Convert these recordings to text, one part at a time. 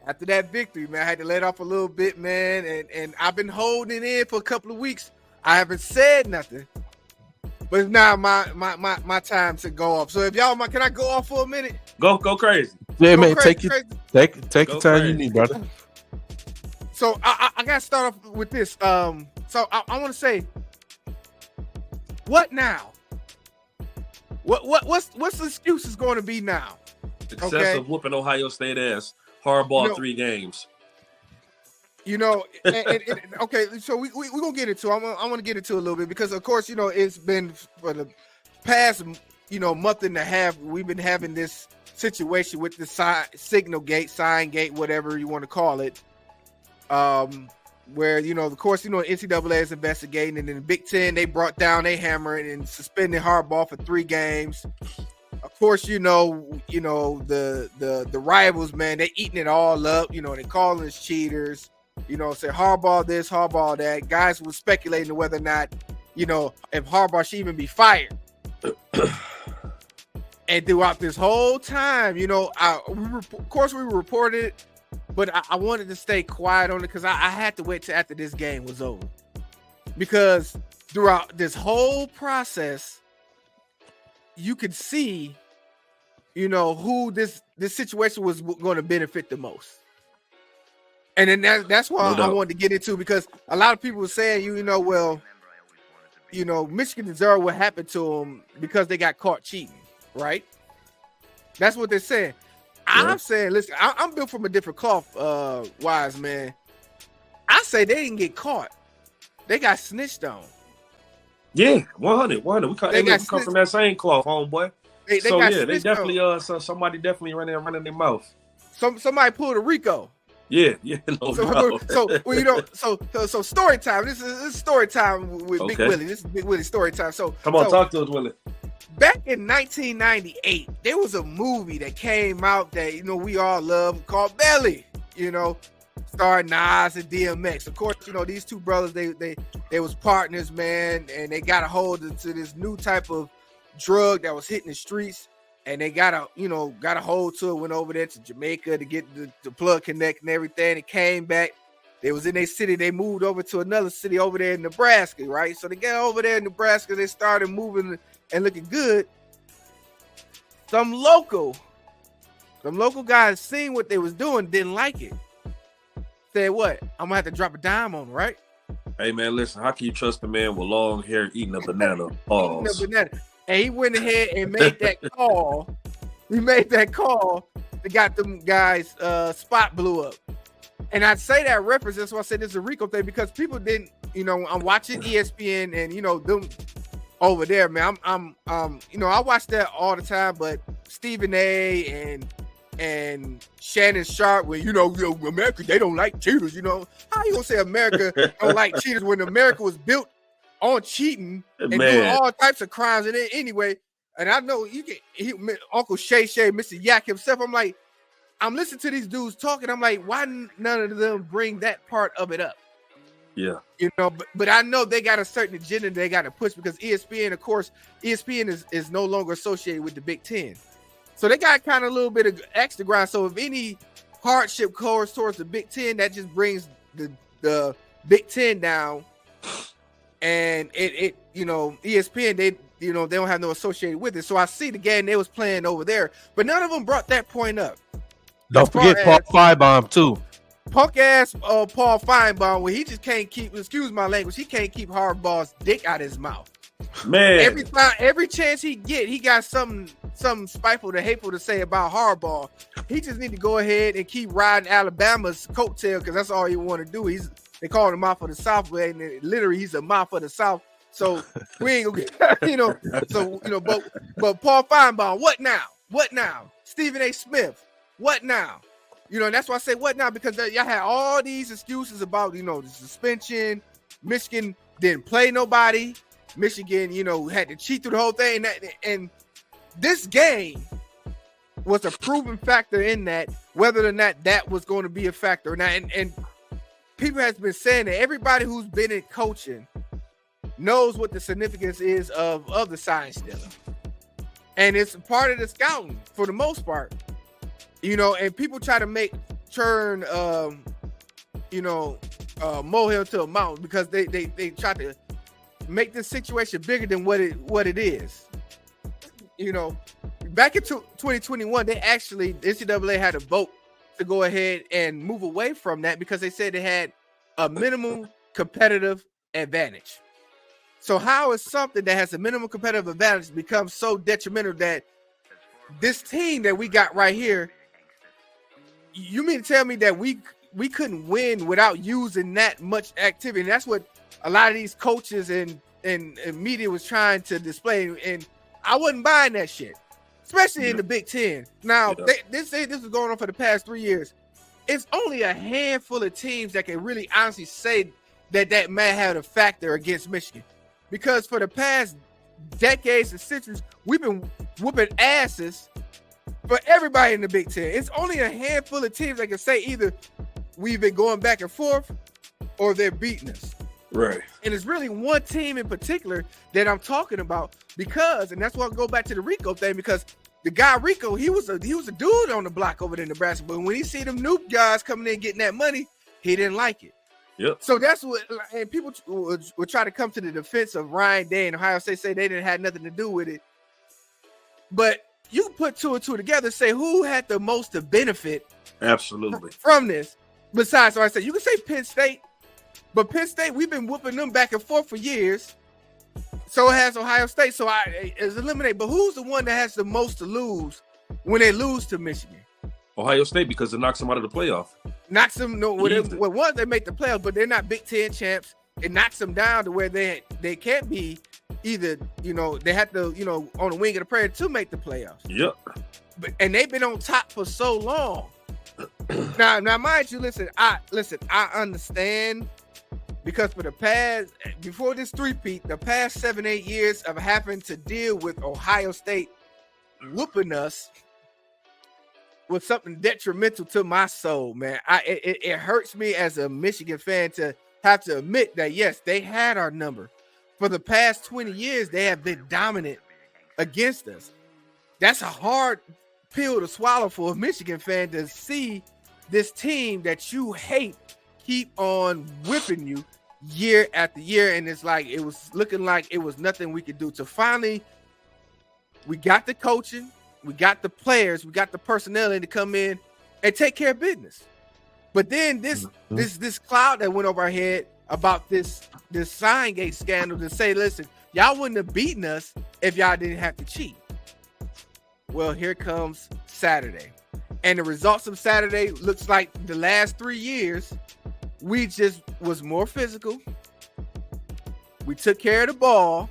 after that victory, man, I had to let off a little bit, man, and I've been holding it in for a couple of weeks. I haven't said nothing, but it's now my time to go off. So if y'all, can I go off for a minute? Go crazy. Yeah, Go man, crazy, take Go your time crazy. you need, brother. So I gotta start off with this. So I want to say, what now? What's the excuses going to be now? Excessive whooping Ohio State ass. Hardball 3 games. Okay, so we gonna get into. I want to get into a little bit because of course it's been for the past month and a half we've been having this situation with the signal gate, sign gate, whatever you want to call it. Where of course NCAA is investigating, and then the Big Ten they brought down a hammer and suspended Harbaugh for 3 games. Of course, the rivals, man, they eating it all up. They calling us cheaters. Say Harbaugh this, Harbaugh that. Guys were speculating whether or not if Harbaugh should even be fired. And throughout this whole time, of course we reported it. But I wanted to stay quiet on it because I had to wait till after this game was over. Because throughout this whole process, you could see, who this situation was going to benefit the most. And then that's why I wanted to get into, because a lot of people were saying, Michigan deserved what happened to them because they got caught cheating, right? That's what they're saying. I'm saying, listen, I'm built from a different cloth, Wise man. I say they didn't get caught. They got snitched on. Yeah, 100. We come from that same cloth, homeboy. They definitely so somebody definitely running their mouth. Somebody pulled a Rico. Yeah. So story time. This is story time with Big Willie. This is Big Willie story time. So come on, talk to us, Willie. Back in 1998, there was a movie that came out that we all love called Belly. Starring Nas and DMX. Of course, these two brothers they was partners, man, and they got a hold to this new type of drug that was hitting the streets, and they got a hold to it. Went over there to Jamaica to get the plug connect and everything. It came back. They was in their city. They moved over to another city over there in Nebraska, right? So they got over there in Nebraska. They started moving and looking good. Some local guys seen what they was doing, didn't like it. Said, what? I'm gonna have to drop a dime on them, right? Hey man, listen, how can you trust a man with long hair eating a banana? Pause. And he went ahead and made that call. He made that call that got them guys spot blew up. And I'd say that reference, that's why I said this is a Rico thing, because people didn't, I'm watching ESPN and them over there, man. I watch that all the time, but Stephen A and Shannon Sharp, when America, they don't like cheaters. How you gonna say America don't like cheaters when America was built on cheating and doing all types of crimes? And anyway, and I know Uncle Shay, Mr. Yak himself. I'm listening to these dudes talking. I'm like, why none of them bring that part of it up? Yeah. But I know they got a certain agenda they got to push, because ESPN, of course, ESPN is no longer associated with the Big Ten. So they got kind of a little bit of extra ground. So if any hardship goes towards the Big Ten, that just brings the Big Ten down. And it ESPN, they don't have no associated with it. So I see the game they was playing over there, but none of them brought that point up. Don't forget Paul Finebaum too. Punk ass Paul Finebaum, where he just can't keep, excuse my language, he can't keep Harbaugh's dick out his mouth. Man, every chance he get, he got something spiteful to hateful to say about Harbaugh. He just need to go ahead and keep riding Alabama's coattail, because that's all he want to do. They call him a mouth of the South, and literally he's a mouth of the South. So we ain't gonna get, but Paul Finebaum, what now? What now? Stephen A. Smith, what now? And that's why I say what now, because y'all had all these excuses about, the suspension. Michigan didn't play nobody. Michigan, had to cheat through the whole thing. And this game was a proven factor in that, whether or not that was going to be a factor or not. And people has been saying that everybody who's been in coaching knows what the significance is of the sign stealing. And it's part of the scouting for the most part. And people try to make molehill to a mountain because they try to make this situation bigger than what it is. Back in 2021, the NCAA had a vote to go ahead and move away from that because they said they had a minimum competitive advantage. So how is something that has a minimum competitive advantage become so detrimental that this team that we got right here, you mean to tell me that we couldn't win without using that much activity? And that's what a lot of these coaches and media was trying to display, and I wasn't buying that shit, especially in the Big Ten. Now, they say this was going on for the past 3 years. It's only a handful of teams that can really honestly say that may have a factor against Michigan, because for the past decades and centuries, we've been whooping asses for everybody in the Big Ten. It's only a handful of teams that can say either we've been going back and forth or they're beating us. Right. And it's really one team in particular that I'm talking about because, and that's why I go back to the Rico thing, because the guy Rico, he was a dude on the block over there in Nebraska, but when he see them noob guys coming in getting that money, he didn't like it. Yep. So that's what, and people would try to come to the defense of Ryan Day and Ohio State, say they didn't have nothing to do with it. But you put two and two together, say who had the most to benefit absolutely from this. Besides, so I said you can say Penn State, but Penn State, we've been whooping them back and forth for years. So has Ohio State. So it's eliminated. But who's the one that has the most to lose when they lose to Michigan? Ohio State, because it knocks them out of the playoff. Knocks them. Once they make the playoffs, but they're not Big Ten champs. It knocks them down to where they can't be either. They have to on the wing of the prayer to make the playoffs. Yep. And they've been on top for so long. Now, mind you, listen. I understand. Because for before this three-peat, the past 7-8 years of having to deal with Ohio State whooping us was something detrimental to my soul, man. It hurts me as a Michigan fan to have to admit that, yes, they had our number. For the past 20 years, they have been dominant against us. That's a hard pill to swallow for a Michigan fan, to see this team that you hate keep on whipping you year after year, and it's like it was looking like it was nothing we could do. To finally, we got the coaching, we got the players, we got the personnel in to come in and take care of business. But then this cloud that went over our head about this sign gate scandal, to say, listen, y'all wouldn't have beaten us if y'all didn't have to cheat. Well, here comes Saturday, and the results of Saturday looks like the last 3 years. We just was more physical. We took care of the ball.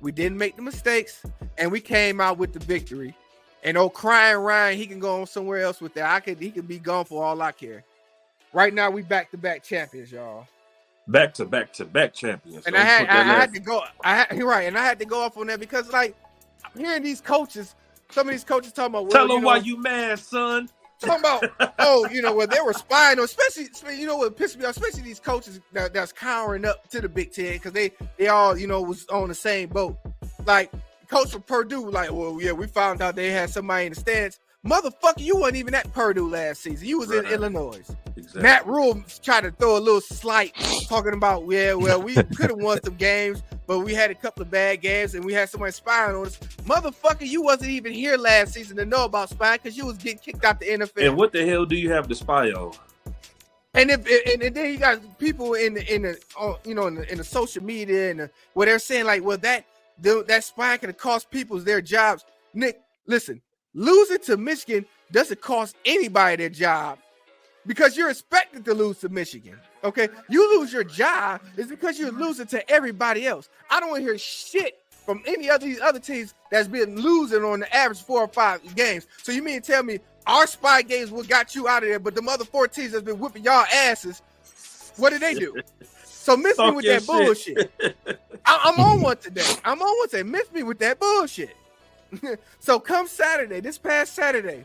We didn't make the mistakes, and we came out with the victory. And crying Ryan, he can go on somewhere else with that. He could be gone for all I care. Right now, we back-to-back champions, y'all. Back-to-back champions. And I had to go. You're right, and I had to go off on that because, like, I'm hearing these coaches, some of these coaches talking about, tell them why you mad, son. Talking about, they were spying, especially, what pissed me off, especially these coaches that's cowering up to the Big Ten, because they all, was on the same boat. Like, coach from Purdue, like, well, yeah, we found out they had somebody in the stands. Motherfucker, you wasn't even at Purdue last season. You was in Illinois. Exactly. Matt Rule tried to throw a little slight, talking about, yeah, well, we could have won some games, but we had a couple of bad games and we had somebody spying on us. Motherfucker, you wasn't even here last season to know about spying because you was getting kicked out the NFL. And what the hell do you have to spy on? And then you got people in the social media and where they're saying, like, well, that spying could have cost people their jobs. Nick, listen, losing to Michigan doesn't cost anybody their job, because you're expected to lose to Michigan. Okay, you lose your job is because you're losing to everybody else. I don't want to hear shit from any of these other teams that's been losing on the average 4 or 5 games. So you mean to tell me our spy games what got you out of there, but the other 4 teams that's been whipping y'all asses, what did they do? So miss me with that bullshit. I'm on one today. Miss me with that bullshit. So come Saturday, this past Saturday,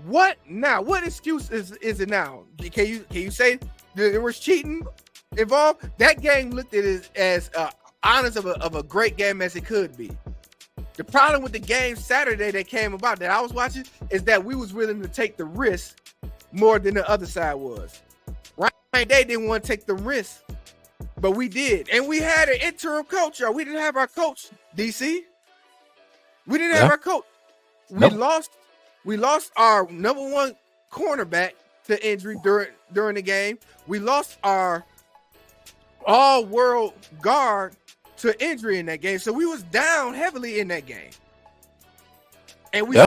what now? What excuse is it now? Can you say there was cheating involved? That game looked at it as honest of a great game as it could be. The problem with the game Saturday that came about that I was watching is that we was willing to take the risk more than the other side was. Right? They didn't want to take the risk, but we did. And we had an interim coach, y'all. We didn't have our coach, DC. We didn't have our coach. We lost our number one cornerback to injury during the game. We lost our all-world guard to injury in that game. So we was down heavily in that game. And we